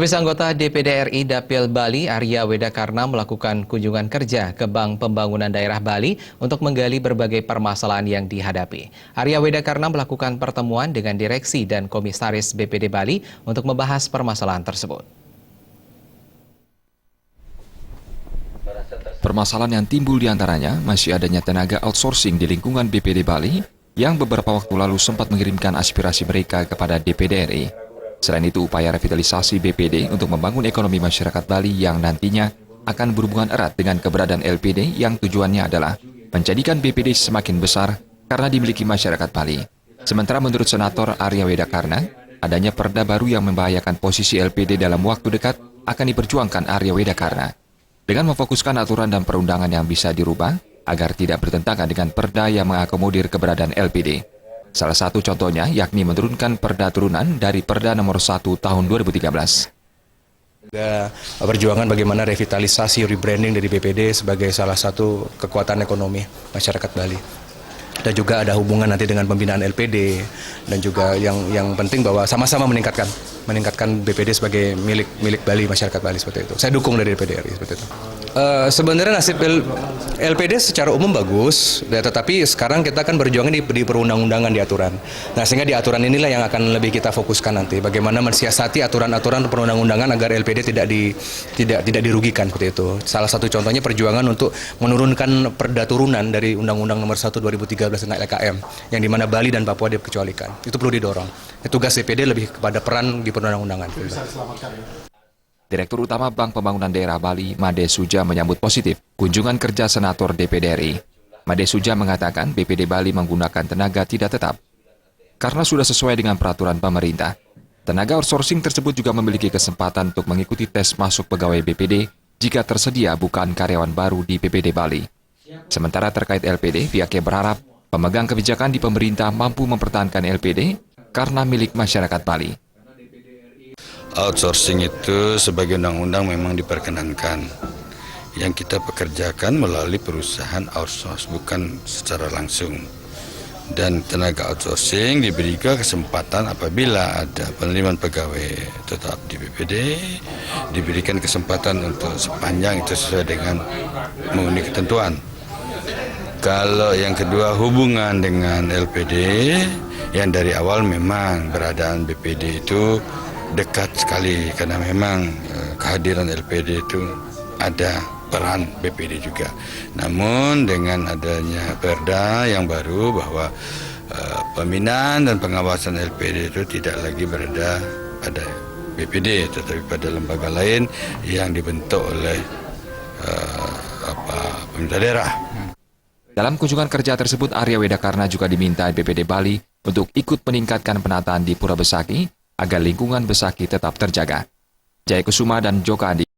Pemirsa, anggota DPD RI Dapil Bali, Arya Wedakarna melakukan kunjungan kerja ke Bank Pembangunan Daerah Bali untuk menggali berbagai permasalahan yang dihadapi. Arya Wedakarna melakukan pertemuan dengan direksi dan komisaris BPD Bali untuk membahas permasalahan tersebut. Permasalahan yang timbul diantaranya masih adanya tenaga outsourcing di lingkungan BPD Bali yang beberapa waktu lalu sempat mengirimkan aspirasi mereka kepada DPD RI. Selain itu, upaya revitalisasi BPD untuk membangun ekonomi masyarakat Bali yang nantinya akan berhubungan erat dengan keberadaan LPD yang tujuannya adalah menjadikan BPD semakin besar karena dimiliki masyarakat Bali. Sementara menurut Senator Arya Wedakarna, adanya perda baru yang membahayakan posisi LPD dalam waktu dekat akan diperjuangkan Arya Wedakarna dengan memfokuskan aturan dan perundangan yang bisa dirubah agar tidak bertentangan dengan perda yang mengakomodir keberadaan LPD. Salah satu contohnya yakni menurunkan perda turunan dari Perda Nomor 1 Tahun 2013. Juga perjuangan bagaimana revitalisasi rebranding dari BPD sebagai salah satu kekuatan ekonomi masyarakat Bali. Dan juga ada hubungan nanti dengan pembinaan LPD dan juga yang penting bahwa sama-sama meningkatkan BPD sebagai milik Bali, masyarakat Bali seperti itu. Saya dukung dari DPD RI seperti itu. Sebenarnya nasib LPD secara umum bagus, tetapi sekarang kita kan berjuang di perundang-undangan di aturan. Nah, sehingga di aturan inilah yang akan lebih kita fokuskan nanti, bagaimana mensiasati aturan-aturan perundang-undangan agar LPD tidak dirugikan seperti itu. Salah satu contohnya perjuangan untuk menurunkan perda turunan dari Undang-Undang Nomor 1 2013 tentang LKM, yang dimana Bali dan Papua dikecualikan. Itu perlu didorong. Tugas DPD lebih kepada peran di perundang-undangan. Direktur Utama Bank Pembangunan Daerah Bali, Made Suja menyambut positif kunjungan kerja Senator DPD RI. Made Suja mengatakan BPD Bali menggunakan tenaga tidak tetap karena sudah sesuai dengan peraturan pemerintah. Tenaga outsourcing tersebut juga memiliki kesempatan untuk mengikuti tes masuk pegawai BPD jika tersedia bukan karyawan baru di BPD Bali. Sementara terkait LPD, pihaknya berharap pemegang kebijakan di pemerintah mampu mempertahankan LPD karena milik masyarakat Bali. Outsourcing itu sebagai undang-undang memang diperkenankan. Yang kita pekerjakan melalui perusahaan outsource, bukan secara langsung. Dan tenaga outsourcing diberikan kesempatan apabila ada penerimaan pegawai tetap di BPD, diberikan kesempatan untuk sepanjang itu sesuai dengan memenuhi ketentuan. Kalau yang kedua hubungan dengan LPD, yang dari awal memang beradaan BPD itu dekat sekali karena memang kehadiran LPD itu ada peran BPD juga. Namun dengan adanya perda yang baru bahwa pembinaan dan pengawasan LPD itu tidak lagi berada pada BPD tetapi pada lembaga lain yang dibentuk oleh pemerintah daerah. Dalam kunjungan kerja tersebut, Arya Wedakarna juga diminta BPD Bali untuk ikut meningkatkan penataan di Pura Besaki agar lingkungan Besaki tetap terjaga. Jaya Kusuma dan Joko Andi.